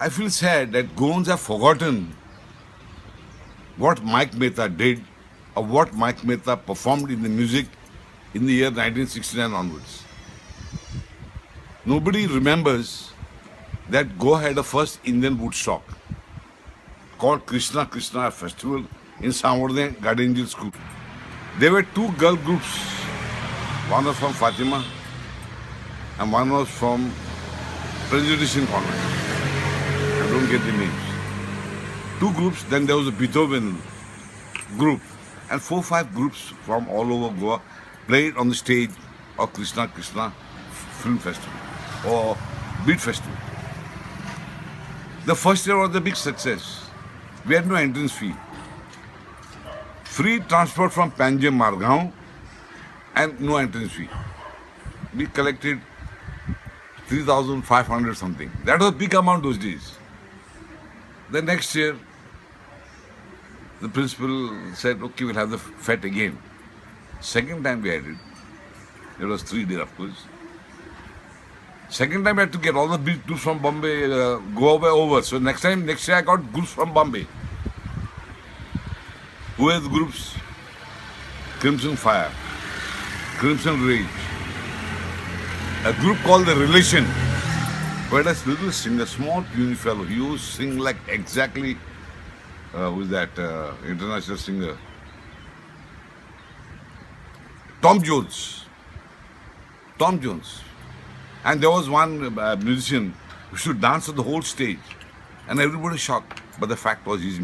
I feel sad that Goans have forgotten what Mike Mehta did or what Mike Mehta performed in the music in the year 1969 onwards. Nobody remembers that Goa had a first Indian Woodstock called Krishna Krishna Festival in Samvardhan Garden Angel School. There were two girl groups. One was from Fatima and one was from Prejudice Convent. I don't get the names. Two groups, then there was a Beethoven group, and 4-5 groups from all over Goa played on the stage of Krishna Krishna Film Festival or Beat Festival. The first year was a big success. We had no entrance fee. Free transport from Panjim Margaon and no entrance fee. We collected 3,500 something. That was a big amount those days. The next year, the principal said, okay, we'll have the fete again. Second time we had it. It was 3 days, of course. Second time I had to get all the big groups from Bombay, go away over. So next year I got groups from Bombay. Who were the groups? Crimson Fire, Crimson Rage, a group called The Relation, where a little singer, small puny fellow, he used to sing like exactly, who's that international singer? Tom Jones. Tom Jones. And there was one musician who should dance on the whole stage. And everybody shocked. But the fact was his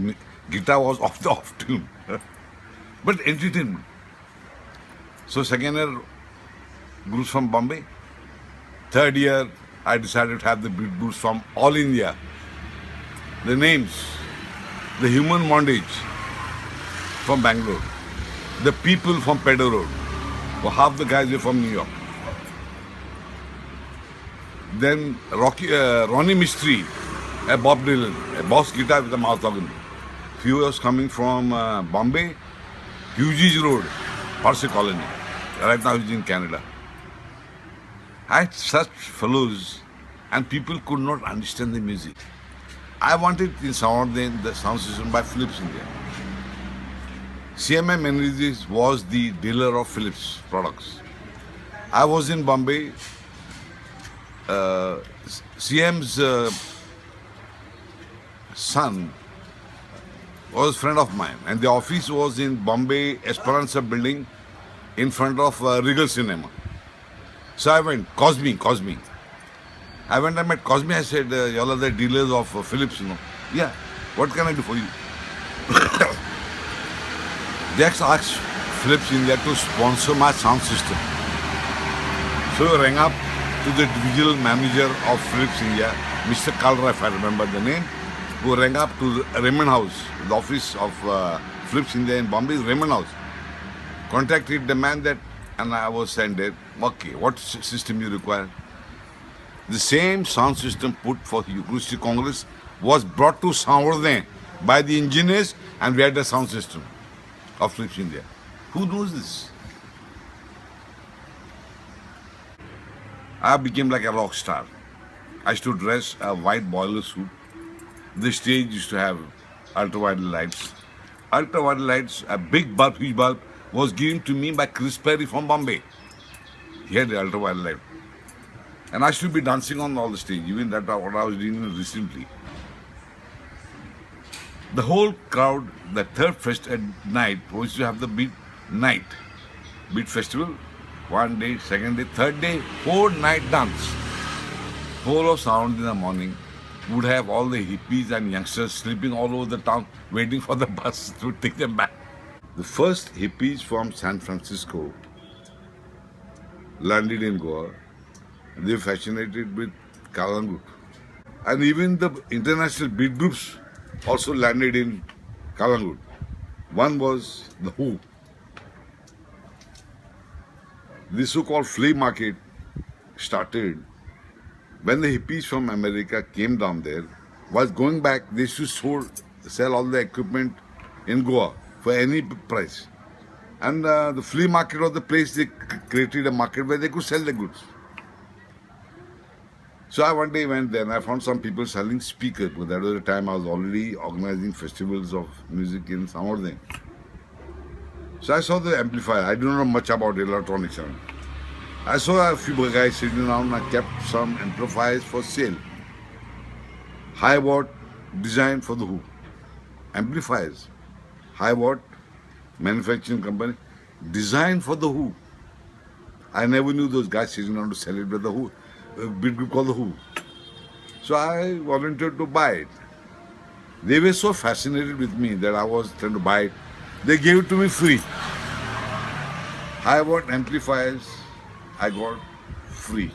guitar was off the off tune. But entertainment. So second year, groups from Bombay. Third year, I decided to have the beat groups from all India. The names, the Human Bondage from Bangalore, the People from Pedder Road, well, half the guys were from New York. Then Ronnie Mystery, a Bob Dylan, a boss guitar with a mouth organ. Few was coming from Bombay, Hughes Road, Parsi Colony. Right now he's in Canada. I had such fellows and people could not understand the music. I wanted in Samvardhan the sound system by Philips India. CMI Menzies was the dealer of Philips products. I was in Bombay. CM's son was a friend of mine, and the office was in Bombay Esperanza building in front of Regal Cinema. So I went, Cosme. I went and met Cosme. I said, y'all are the dealers of Philips, you know. Yeah, what can I do for you? They asked Philips India to sponsor my sound system. So I rang up to the divisional manager of Philips India, Mr. Kalra, if I remember the name, who rang up to the Raymond House, the office of Philips India in Bombay, Raymond House. Contacted the man that, and I was sent there, okay, what system you require? The same sound system put for Eucharistic Congress was brought to Samvardhan by the engineers, and we had the sound system of Philips India. Who knows this? I became like a rock star. I used to dress a white boiler suit. The stage used to have ultraviolet lights. Ultraviolet lights, a big bulb, huge bulb, was given to me by Chris Perry from Bombay. He had the ultraviolet light. And I should be dancing on all the stage, even that what I was doing recently. The whole crowd, the third fest at night, was to have the beat night. Beat festival, 1 day, second day, third day, whole night dance. Whole of sound in the morning would have all the hippies and youngsters sleeping all over the town, waiting for the bus to take them back. The first hippies from San Francisco landed in Goa. They were fascinated with Kalangut. And even the international beat groups also landed in Kalangut. One was The Who. This so-called flea market started when the hippies from America came down there. Was going back, they used to sell all the equipment in Goa for any price. And the flea market was the place they created a market where they could sell the goods. So I one day went there and I found some people selling speakers. But that was the time I was already organizing festivals of music in Samordne. So I saw the amplifier. I don't know much about electronics. I saw a few guys sitting around and I kept some amplifiers for sale. High watt, designed for the Who. Amplifiers. High watt, manufacturing company, designed for the Who. I never knew those guys sitting around to sell it with the Who. A big group called the Who. So I volunteered to buy it. They were so fascinated with me that I was trying to buy it. They gave it to me free. High watt amplifiers I got free.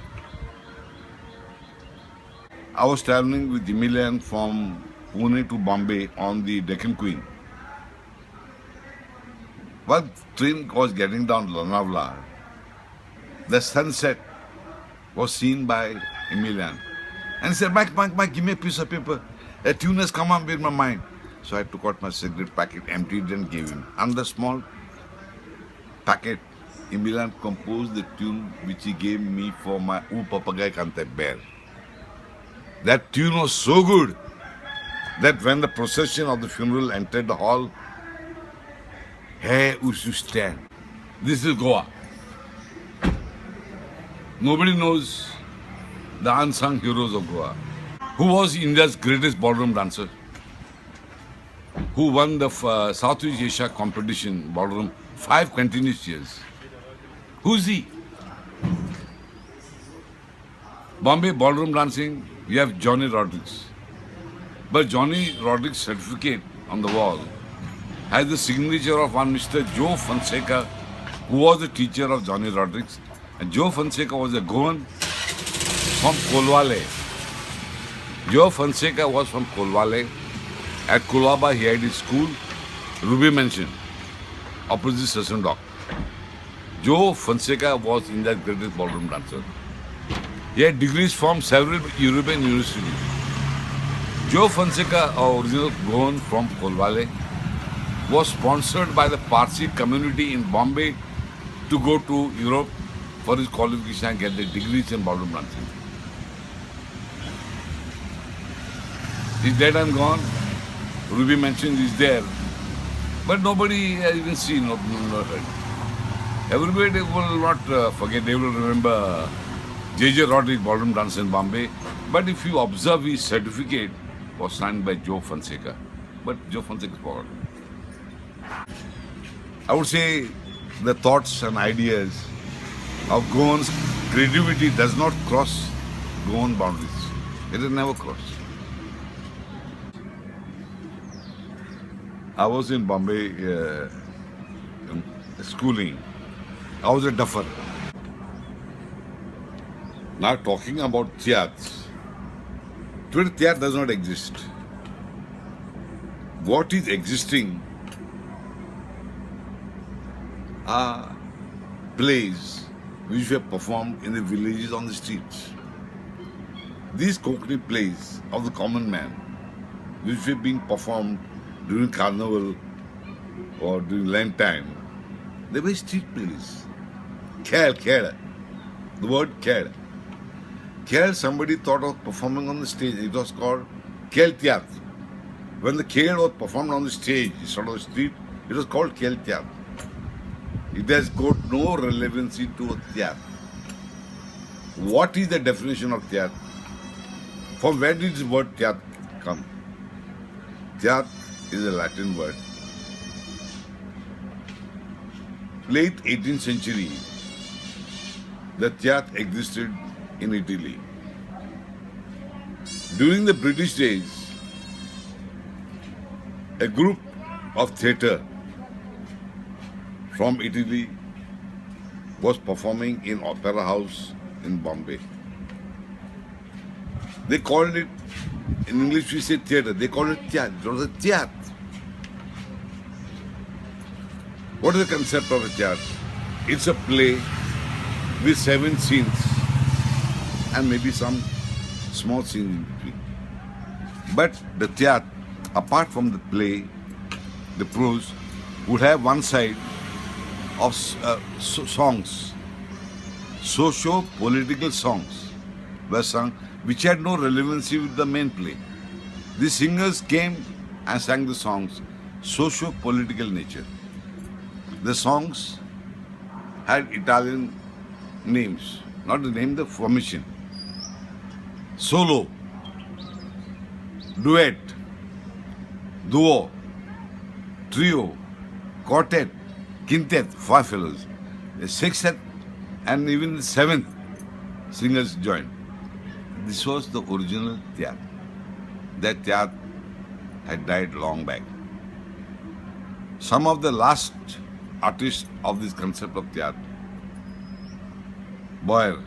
I was traveling with Emilian from Pune to Bombay on the Deccan Queen. While train was getting down Lonavala, the sunset was seen by Emilian. And he said, Mike, give me a piece of paper. A tune has come up in my mind. So I took out my cigarette packet, emptied it and gave him. And the small packet, Emilian composed the tune which he gave me for my O Papagai Kante Bear. That tune was so good that when the procession of the funeral entered the hall, hey, used to stand. This is Goa. Nobody knows the unsung heroes of Goa. Who was India's greatest ballroom dancer? Who won the Southeast Asia competition ballroom 5 continuous years? Who's he? Bombay ballroom dancing, we have Johnny Rodriguez. But Johnny Rodriguez certificate on the wall has the signature of one Mr. Joe Fonseca, who was the teacher of Johnny Rodriguez. And Joe Fonseca was a Goan from Kolwale. Joe Fonseca was from Kolwale. At Kolaba, he had his school, Ruby Mansion, opposite Sassoon Dock. Joe Fonseca was India's greatest ballroom dancer. He had degrees from several European universities. Joe Fonseca, original Goan from Kolwale, was sponsored by the Parsi community in Bombay to go to Europe for his qualification and get the degrees in ballroom dancing. He's dead and gone. Ruby Mansion is there. But nobody has even seen or heard. Everybody will not forget, they will remember J.J. Rodriguez ballroom dance in Bombay. But if you observe, his certificate was signed by Joe Fonseca. But Joe Fonseca is forgotten. I would say the thoughts and ideas of Goan's creativity does not cross Goan boundaries. It has never crossed. I was in Bombay schooling. I was a duffer. Now talking about theaters. Today theatre does not exist. What is existing are plays which were performed in the villages on the streets. These Konkani plays of the common man, which were being performed during carnival or during Lent time, they were street plays. Khed. The word khed. Khed, somebody thought of performing on the stage. It was called Khel Theatre. When the khed was performed on the stage instead of the street, it was called Khel Theatre. It has got no relevancy to a theatre. What is the definition of theatre? From where did this word theatre come? Theatre is a Latin word. Late 18th century, the theatre existed in Italy. During the British days, a group of theatre from Italy was performing in Opera House in Bombay. They called it, in English we say theatre, they called it theatre. It was a theatre. What is the concept of a theatre? It's a play with 7 scenes and maybe some small scenes in between. But the theatre, apart from the play, the prose, would have one side of songs, socio-political songs were sung which had no relevancy with the main play. The singers came and sang the songs, socio-political nature. The songs had Italian names, not the name, the formation. Solo, duet, duo, trio, quartet, quintet, five fellows. The sixth and even the seventh singers joined. This was the original theatre. That theatre had died long back. Some of the last artists of this concept of theatre, Boyer,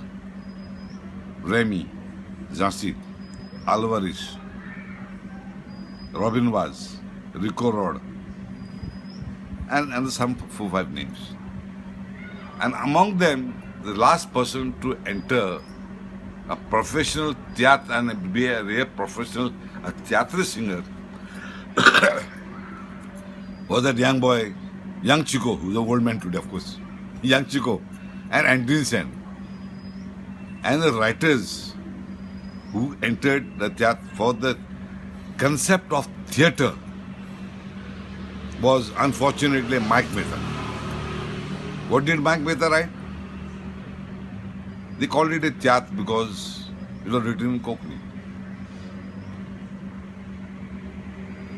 Remy, Jansit, Alvarez, Robin Vaz, Rico Rod, and some 4-5 names. And among them, the last person to enter a professional theatre and be a real professional theatre singer was that young boy, young Chico, who's an old man today, of course, young Chico, and Andreessen, and the writers who entered the theatre for the concept of theatre was unfortunately Mike Mehta. What did Mike Mehta write? They called it a theatre because it was written in Konkani.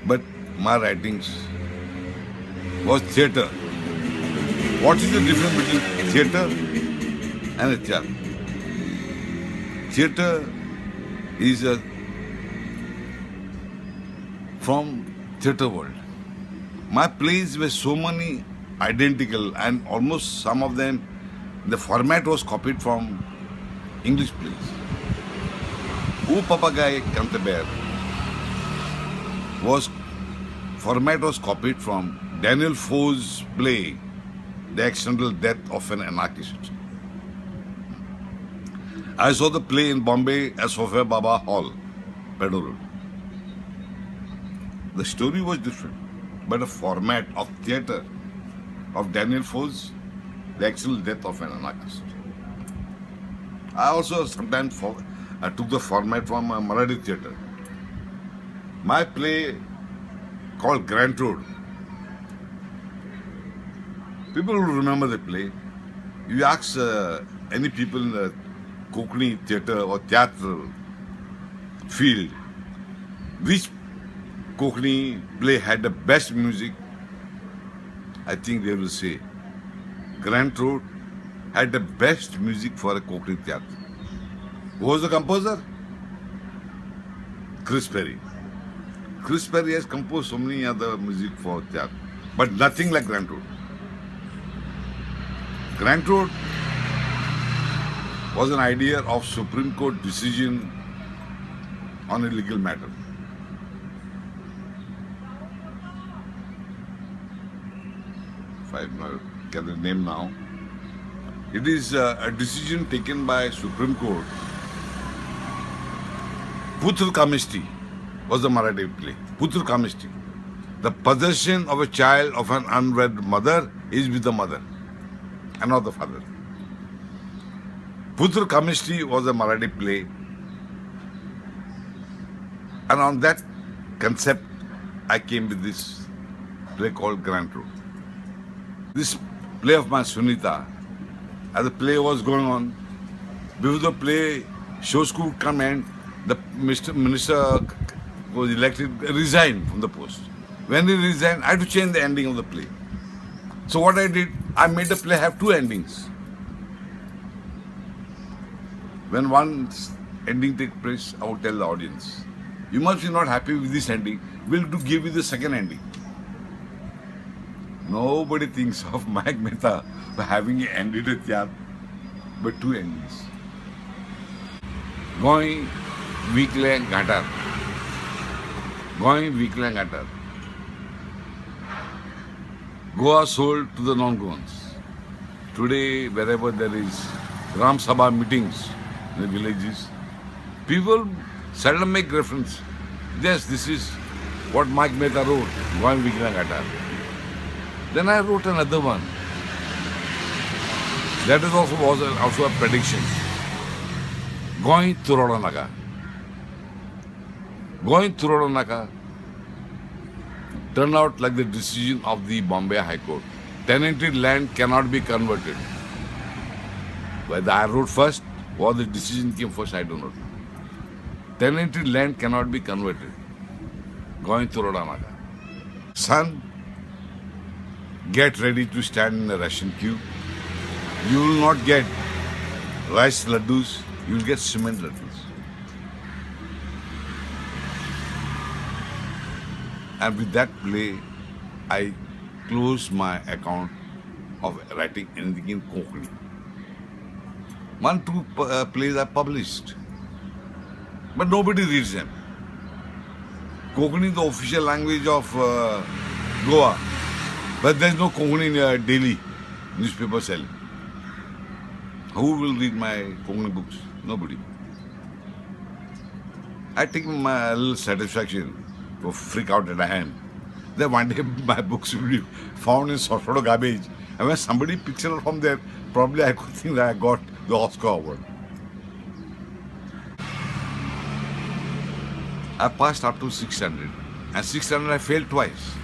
But my writings was theatre. What is the difference between theatre and a theatre? Theatre is from theatre world. My plays were so many identical, and almost some of them, the format was copied from English plays. O Papagaio Canta Bear format was copied from Daniel Foe's play, The Accidental Death of an Anarchist. I saw the play in Bombay at Sophia Baba Hall, Pedo Road. The story was different, but the format of theatre of Daniel Foe's The Accidental Death of an Anarchist. I also sometimes took the format from Marathi theatre. My play called Grant Road. People will remember the play. You ask any people in the Konkani theatre or theatre field, which Konkani play had the best music, I think they will say Grant Road had the best music for a Konkani theatre. Who was the composer? Chris Perry. Chris Perry has composed so many other music for theatre, but nothing like Grant Road. Grant Road was an idea of Supreme Court decision on a legal matter. If I get the name now, it is a decision taken by Supreme Court. Putra Kamishti was the Marathi play. Putra Kamishti. The possession of a child of an unwed mother is with the mother and not the father. Putra Kamishti was a Marathi play, and on that concept I came with this play called Grant Road. This play of my Sunita, as the play was going on, before the play, shows could come and the minister was elected, resigned from the post. When he resigned, I had to change the ending of the play. So what I did, I made the play have two endings. When one ending takes place, I would tell the audience, you must be not happy with this ending, we'll give you the second ending. Nobody thinks of Mike Mehta having ended a theatre, but two endings. Going weekly Ghatar. Going weekly Ghatar. Goa sold to the non-Goans. Today, wherever there is Ram Sabha meetings in the villages, people seldom make reference. Yes, this is what Mike Mehta wrote, Going weekly Ghatar. Then I wrote another one. That is also a prediction. Going Turodanaga. Going through Ranaka turned out like the decision of the Bombay High Court. Tenanted land cannot be converted. Whether I wrote first or the decision came first, I don't know. Tenanted land cannot be converted. Going through Ranaka. Son, get ready to stand in the ration queue. You will not get rice laddus, you will get cement laddus. And with that play, I closed my account of writing anything in Konkani. 1-2 plays I published, but nobody reads them. Konkani is the official language of Goa, but there is no Konkani daily newspaper selling. Who will read my Konkani books? Nobody. I take my little satisfaction to freak out at a hand. Then one day my books will be found in sort of garbage. And when somebody picks it up from there, probably I could think that I got the Oscar award. I passed up to 600. And 600 I failed twice.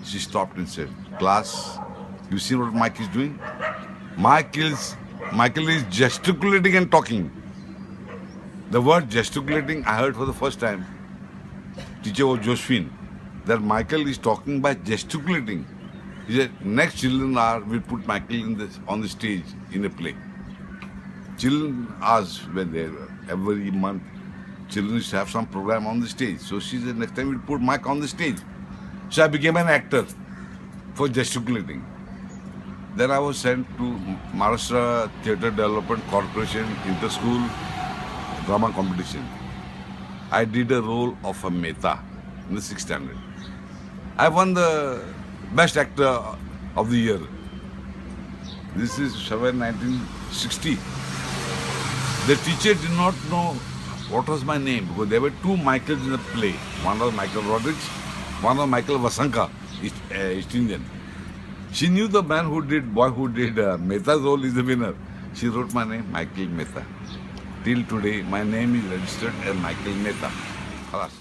She stopped and said, "Class, you see what Mike is doing? Michael is gesticulating and talking." The word gesticulating I heard for the first time. Teacher was Josephine. That Michael is talking by gesticulating. He said, next children hour, we'll put Michael on the stage in a play. Children hours were there. Every month, children used to have some program on the stage. So she said, next time we'll put Mike on the stage. So I became an actor for gesticulating. Then I was sent to Maharashtra Theatre Development Corporation Inter-School Drama Competition. I did a role of a Mehta in the 6th standard. I won the Best Actor of the Year. This is 1960. The teacher did not know what was my name because there were two Michaels in the play. One was Michael Rodriguez, one was Michael Vasanka, East Indian. She knew the man who did Mehta's role is the winner. She wrote my name, Michael Mehta. Till today, my name is registered as Michael Mehta. Alas.